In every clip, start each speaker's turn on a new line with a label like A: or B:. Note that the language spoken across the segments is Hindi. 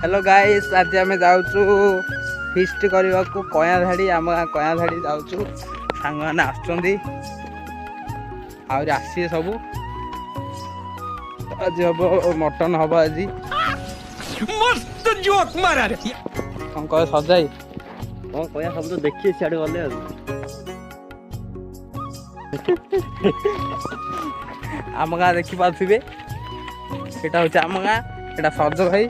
A: हेलो गाइस, आज आम जाऊँ फिस्ट करने को कयाधाड़ी। आम गाँ कयाधाड़ी जाऊँ, सांग मैंने आसवे सब। आज हम मटन हम आज
B: मस्त जोक मारा रे।
A: कौन कह सजाई
C: कौन कह सब तो देखिए सियाड़े गले
A: आम गाँ देखी पारे। यहाँ हूँ आम गाँ, यहाँ सज भाई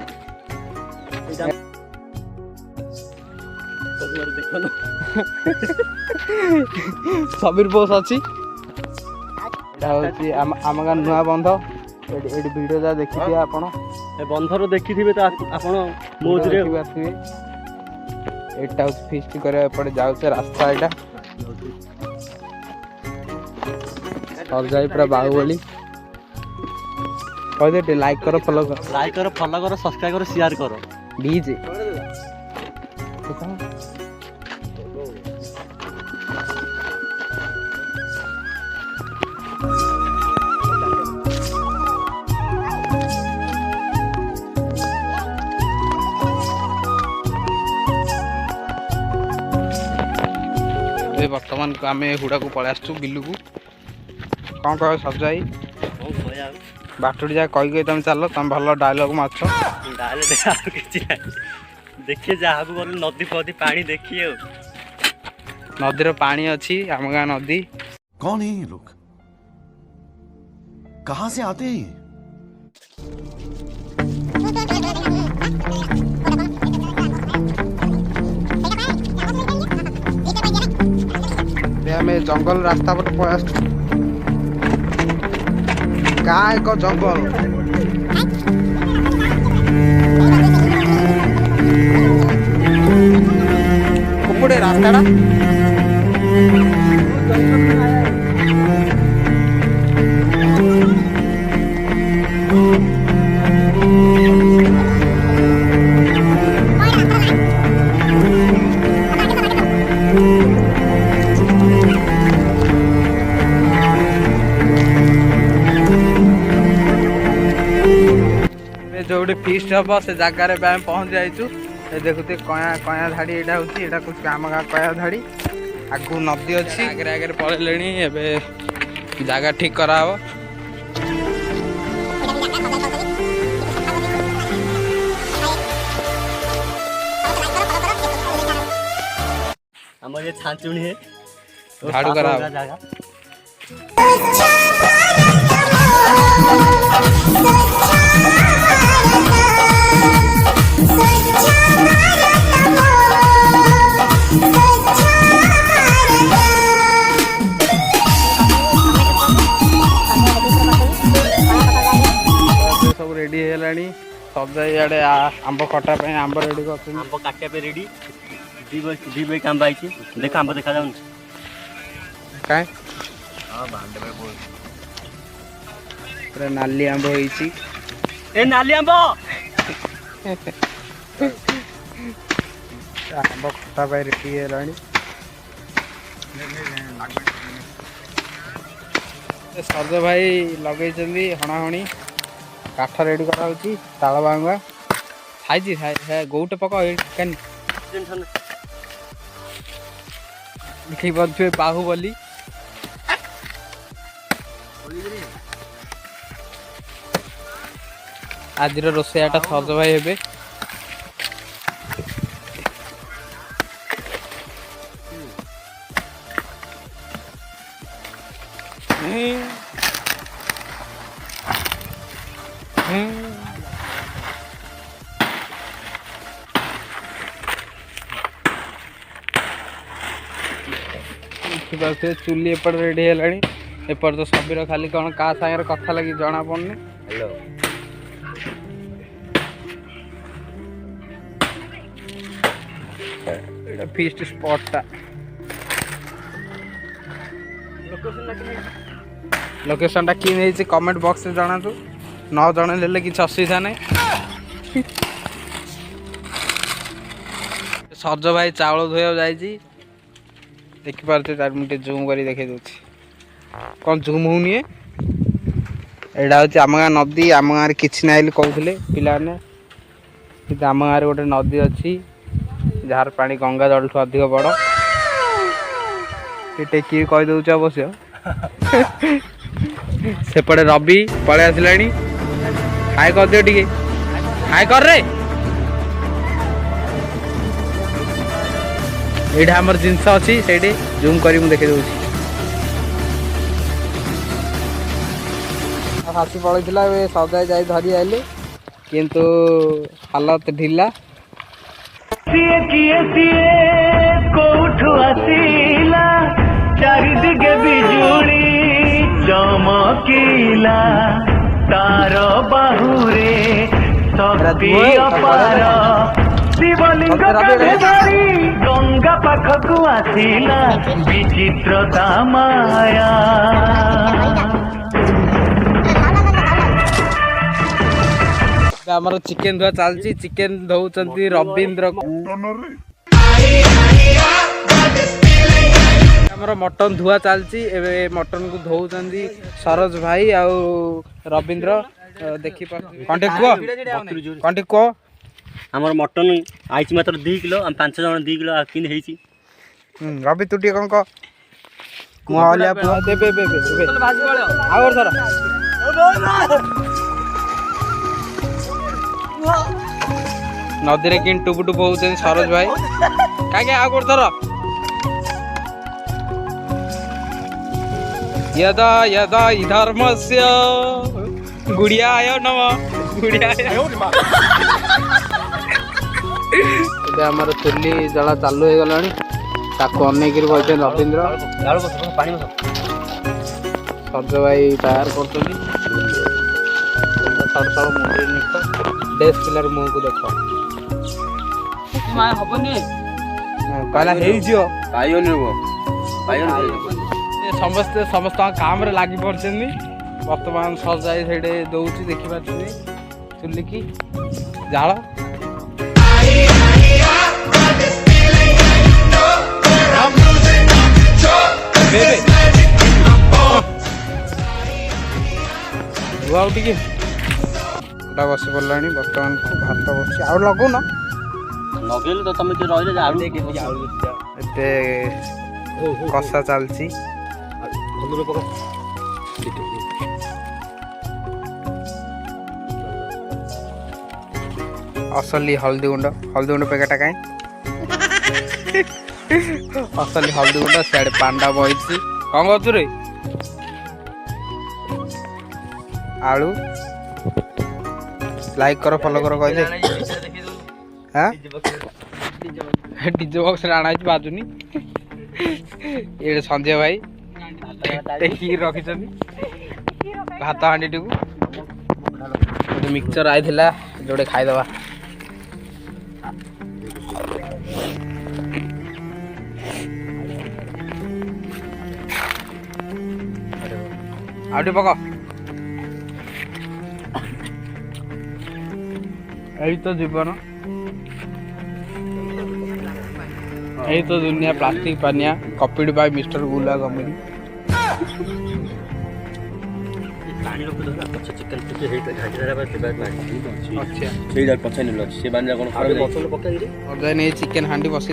A: सबीर बोस अच्छी। आम गाँ नुआ बंध ये वीडियो जहाँ देखी आप
C: बंधर देखी तो आप मोजरे
A: आसवे। यहाँ फिस्ट कर जाऊे रास्ता यहाँ सजाई पूरा बाहुबली। कह लाइक करो फॉलो करो
C: सब्सक्राइब करो शेयर करो
A: डीजे। बर्तमान आम हुड़ा को पलि आसु बिलू को। कौन कह सजाई बाटुड़ी जा कही तुम चल, तुम भल डायलॉग माच।
C: देखिए जहाँ गल नदी फदी पानी देखिए
A: नदीर पानी अच्छी। आम गाँ नदी।
D: कौन है ये लोग, कहाँ से आते हैं?
A: आम जंगल रास्ता पर पलि गाँ एक जंगल। कुपड़े रास्ता जो फिस्ट हम से जगार पहुँच जाइचु। देखुते कया धाड़ी यहाँ हूँ, यहाँ कुछ आम गाँ कया धाड़ी। आगू नदी अच्छी, आगे आगे पलैले एवं जगह ठीक कराव।
C: ये छांचुनी है
A: झाड़ू कराव। सब रेडी है सजा इे आंब खटा आंब रेडी कर
C: आंब काटे पे रेडी। दी बैग आंब आई देख आंब देखा जाऊन
A: कहीं पूरा नाली आंब होइची।
C: ए नाली आंब
A: आंब खटा रेडी है। सज भाई लगे हणाहणी काठ रेडी करा ताल बांगा खाई गोटे पक देखी पारे बाहुबली। आज रोसैयाटा सज भाई हे। चुली एपट रेडी है। एपट तो सबीर खाली कौन क्या सागर कथा लगी जना पड़नी।
C: हेलो
A: फिस्ट स्पॉट लोकेशन कि कमेंट बॉक्स में जनातु। न जन किसी असुविधा नहीं। सज भाई चावल धोया जाइए देखिपे 4 मिनट जूम कर देखे दूसरी कौन जूम होनी है। यहाँ हूँ आम गाँ नदी। आम गाँव किसी ना कहते पिलाने କିନ୍ତୁ ଆମ ଗାଁରେ ଗୋଟେ ନଦୀ ଅଛି ଯାହାର ପାଣି ଗଙ୍ଗା ଜଳଠୁ ଅଧିକ ବଡ଼। ଟେକି କହିଦେଉଛି ଅବଶ୍ୟ। ସେପଟେ ରବି ପଳେଇ ଆସିଲାଣି। ହାଇ କରିଦିଅ ଟିକେ, ହାଇ କରରେ। ଏଇଟା ଆମର ଜିନିଷ ଅଛି ସେଇଠି ଜୁମ୍ କରି ମୁଁ ଦେଖେଇ ଦେଉଛି। ହାସି ପଳେଇଥିଲା ଏବେ ସଜାଇ ଯାଇ ଧରି ଆଇଲି କିନ୍ତୁ ହାଲତ ଢିଲା।
E: ସିଏ କିଏ ସିଏ କୋଉଠୁ ଆସିଲା ଚାରିଦିଗେ ବିଜୁଳି ଚମକିଲା ତାର ବାହୁରେ ଶକ୍ତି ଅପାର ଶିବଲିଙ୍ଗ କାନ୍ଧେ ଧରି ଗଙ୍ଗା ପାଖକୁ ଆସିଲା ବିଚିତ୍ରତା ମାୟା।
A: ଆମର ଚିକେନ ଧୁଆ ଚାଲିଛି। ଚିକେନ ଧଉଛନ୍ତି ରବୀନ୍ଦ୍ର। ଆମର ମଟନ ଧୁଆ ଚାଲିଛି ଏବେ। ମଟନକୁ ଧଉଛନ୍ତି ସରୋଜ ଭାଇ ଆଉ ରବୀନ୍ଦ୍ର। ଦେଖିପାରୁଛନ୍ତି କଣ୍ଟେ କୁହ, କଣ୍ଟେ କୁହ।
C: ଆମର ମଟନ ଆଇଛି ମାତ୍ର 2 କିଲୋ। ଆମେ 5 ଜଣ 2 କିଲୋ କିନି ହେଇଛି।
A: ରବି ତୁ ଟିକେ କଣ କହ। ମୁଁ ହଲିଆ ପୁଅ ଦେବେ ଆଉ ଥର ନଦୀରେ କିନ୍ ଟୁବୁ ଟୁବୁ ହଉଛନ୍ତି ସରୋଜ ଭାଇ। କାହିଁକି ଆଉ ଗୋଟେ ଥର यदा यदा धर्मस्य गुड़ियाय नम गुड़ियाय। ଏବେ ଆମର ଚୁଲି ଜଳା ଚାଲୁ ହେଇଗଲାଣି। ତାକୁ ଅନେଇକିରି ବସିଛନ୍ତି ରବୀନ୍ଦ୍ର। ସଜ ଭାଇ ବାହାର କରୁଛନ୍ତି। ମୁଣ୍ଡରେ ନିଖ ଡେସ୍ ପିଲାର ମୁହଁକୁ ଦେଖ। ହବନି କହିଲା ହେଇଯିବ। ସମସ୍ତେ ସମସ୍ତଙ୍କ କାମରେ ଲାଗି ପଡ଼ିଛନ୍ତି। ବର୍ତ୍ତମାନ ସଜାଇ ସେଇଠି ଦଉଛି ଦେଖିପାରୁଛନ୍ତି ଚୁଲିକି ଜାଳ। ଆଉ ଟିକେ ବସି ପଡ଼ିଲାଣି। ବର୍ତ୍ତମାନକୁ ଭାତ ବସି ଆଉ ଲଗଉନ
C: ଲଗେଇଲେ ତ ତମେ କିଏ ରହିଲେ
A: ଏତେ କଷା ଚାଲିଛି। असली हल्दी गुंड पैकेटा कहीं असली हल्दी गुंड सियाड़े पांडा बही कौन कर रे आलू लाइक कर फॉलो कर कहले हाँ डीजे बॉक्स आना बाजुनी ये संजय भाई टेकी रखी भात हांडी टी मिक्सचर आई जोड़े खाईदबा। आउटे पक यही तो जीवन यही तो दुनिया प्लास्टिक पानिया कॉपीड बाय मिस्टर गुला कंपनी। चिकेन हांडी बसी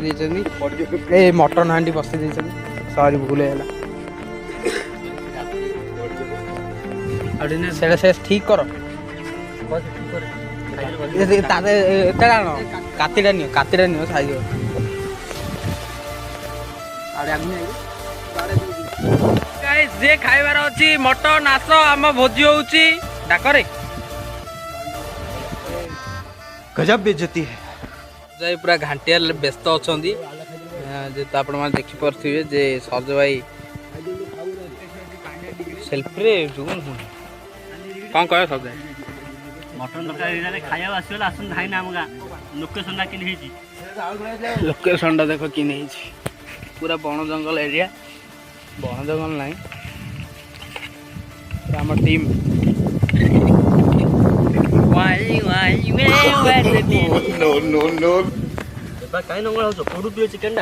A: मटन हांडी बसी सॉरी भूल है से ठीक कर कातीटा नियो साइज जे खाइबार अच्छी मटन आस आम भोजी होची डाकरे
B: गजब बेइज्जती है।
A: जय पूरा घाटिया व्यस्त अच्छा जेहेतु आपण मैंने देखिपे जे सज भाई सेल्फी कौन कह सज
C: मटन तरकारी खाया आसला आसन धाई ना गाँ लोकेशन कि
A: लोकेशन देख कि पूरा बण जंगल एरिया बण जंगल नहीं आम टीम
C: चिकेन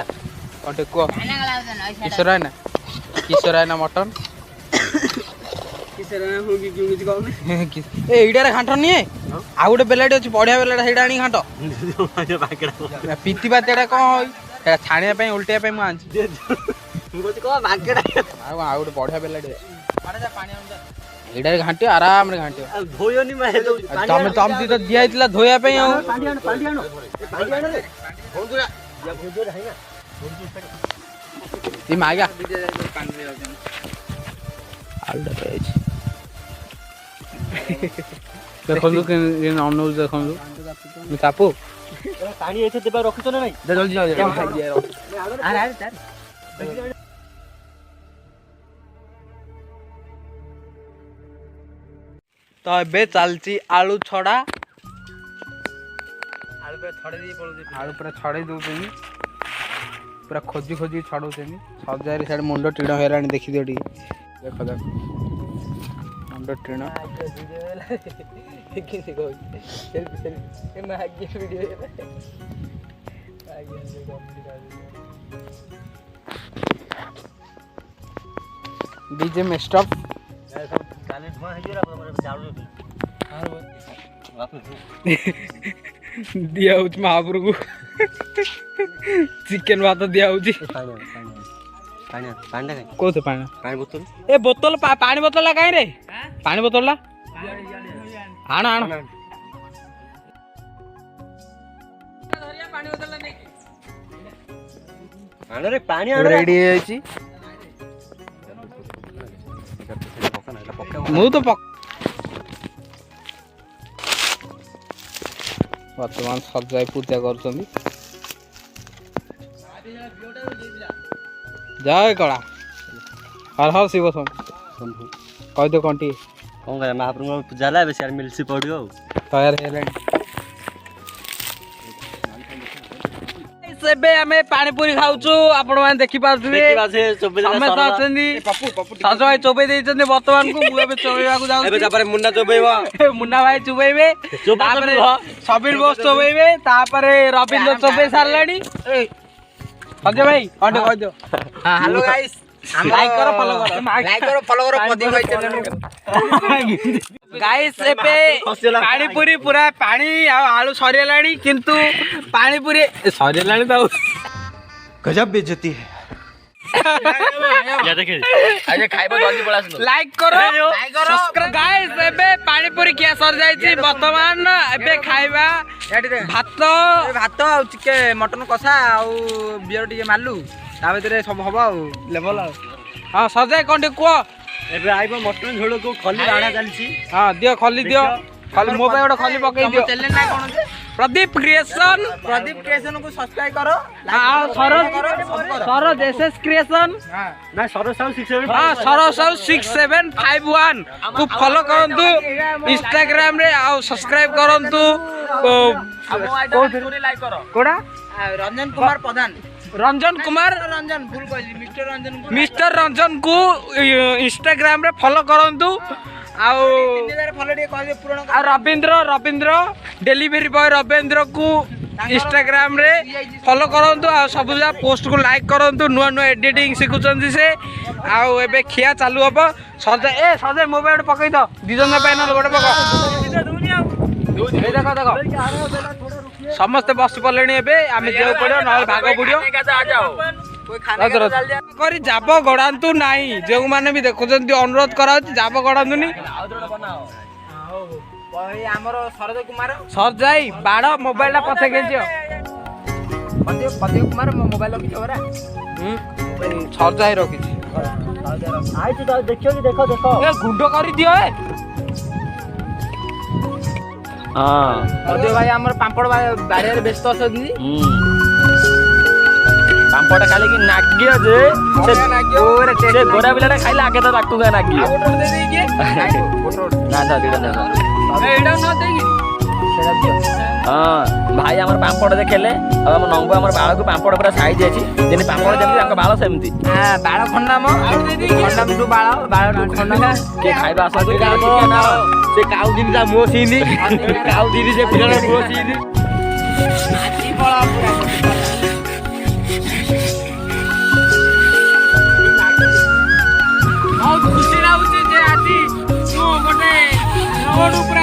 A: कटे कह किशोर है ना मटन ଏଇଟାରେ ଘାଣ୍ଟ ନିଏ ଆଉ ଗୋଟେ ବେଲାଟି ଅଛି ବଢିଆ ବେଲାଟା ସେଇଟା ଆଣି ଘାଣ୍ଟ ପିତି ପାତିଟା କଣ ସେଇଟା ଛାଣିବା ପାଇଁ ଓଲଟେଇବା ପାଇଁ ମୁଁ ଆଣିଛି ଆଉ ଗୋଟେ ବଢିଆ ବେଲାଟି ଅଛି ଏଇଟାରେ ଘାଣ୍ଟିବ ଆରାମରେ ଘାଣ୍ଟିବ ତମେ ତମତି ତ ଦିଆ ହେଇଥିଲା ଧୋଇବା ପାଇଁ ଆଉ ମାଗା ଆଳୁଟା ପାଇଛି ଦେଖନ୍ତୁ ଅନଉଛି ଦେଖନ୍ତୁ ଚାପୁ
C: ପାଣି ଏଠି ଦେବା ରଖୁଛ ନା ନାଇଁ
A: ତ ଏବେ ଚାଲିଛି ଆଳୁ ଛଡା ଆଳୁ ପୁରା ଛଡେଇ ଦଉଛନ୍ତି ପୁରା ଖୋଜି ଖୋଜି ଛଡଉଛନ୍ତି ସଜାରେ ସିଆଡେ ମୁଣ୍ଡ ଟିଣ ହେଲାଣି ଦେଖିଦିଅ ଟିକେ ଦେଖ ଦେଖ ମୁଣ୍ଡ ଟିଣ डीजे में स्टॉप दिया महापुर को चिकेन भात दिया कोथे पानी
C: बोतल
A: ए बोतल पानी बोतल ला काई रे पानी बोतल ला आण आण
C: रे पानी
A: रेडी है छी मु तो वर्तमान सजाई पूजा करछंदी जय कला हर हर शिव शंभु कह दो कंटी
C: कौन करे महाप्रभु पूजा ला बेसी मिलसी पड़ियो
A: तैयार हेलानी सेबे हमें पानी पूरी खाउछु आपण माने देखि पाउथबे समस्त अछंदी सज भाई चोबे देइछन्ते वर्तमान को मु एबे चोबेबा को जाउ एबे तापर मुन्ना चोबेबा मुन्ना भाई चोबेबे तापर सबीर बोस चोबेबे तापर रविंद्र चोबे सारलानी संजय भाई अंडे कह दियो हां हेलो गाइस लाइक करो फॉलो करो पदी भाई चैनल गाइस एबे पानी पूरी पूरा पानी आलू सरियलानी किंतु पानी पूरी सरियलानी तो
B: गजब बेइज्जती है
C: या देखे आजे खाइबो जल्दी पळा सुनो
A: लाइक करो सब्सक्राइब गाइस एबे पानी पूरी किया सर जाईची वर्तमान एबे खाइबा भात आ चिके मटन कसा आ बियर टिके मालू ता भीतर सब हबो लेवल हां सजाय कोंटे को
C: एबे आइबो मटन झोल को खली राणा चलसी
A: हां दियो खली दियो खली मो पे ओडा खली पकई दियो चैनल ना कोन प्रदीप क्रिएशन को सब्सक्राइब करो हां सरो जैसेस क्रिएशन
C: ना सरो साउंड 67
A: हां सरो साउंड 6751 को फॉलो करंतु इंस्टाग्राम रे आ सब्सक्राइब करंतु पूरी लाइक करो कोडा रंजन कुमार प्रधान रंजन कुमार रंजन भूल कहली मिस्टर रंजन को इंस्टाग्राम रे फॉलो करंतु आ रविंद्र डिलीवरी बॉय रविंद्र को इंस्टाग्राम रे फॉलो करंतु आ सब पोस्ट को लाइक करंतु नुआ नुआ एडिटिंग सिखुचंदी से आ एबे खिया चालू हबो सजे मोबाइल पकई दो दिजन पैनल गोटे पक देखो देखो समस्त बस पड़े एबे आमे जेउ पड़ो न भाग पड़ियो करी जाब गड़ातु नाही जो माने भी देखुचंती अनुरोध कराउची जाब गड़ातु नी हमर सरजय कुमार सरजय बाड़ मोबाइल ला पथे केजियो पदीप कुमार मोबाइल रखी छोरा सरजय रखी
C: आई तो देखियो कि देखो देखो
A: ए गुंडो करी दियो ए
C: हां
A: पदीप भाई हमर पांपड़ बारिया रे व्यस्त अछंती
C: पांपड़ खाली कि नागियो जे से गोरा बिलाटा खाइला आगे तो ताकू गा नागियो
A: फोटो दे देई के
C: ना दा दिदा ना
A: एडा न देई सेरा दियो
C: हां भाई हमर पांपड़ देखेले अब हम नंगो हमर बाळ को पांपड़ पूरा साइज अछि जेनी पांपड़ जेमी ताका बाळ सेमती
A: हां बाळ खंडा म खंडा टू बाळ टू खंडा
C: के खाइबा आसा से काउ दिनी ता मो सीनी काउ दिनी से पिलार मो सीनी
A: नाची बळा पूरा बहुत खुशी लाଗୁଛି ଯେ ଆଜି रोड ऊपर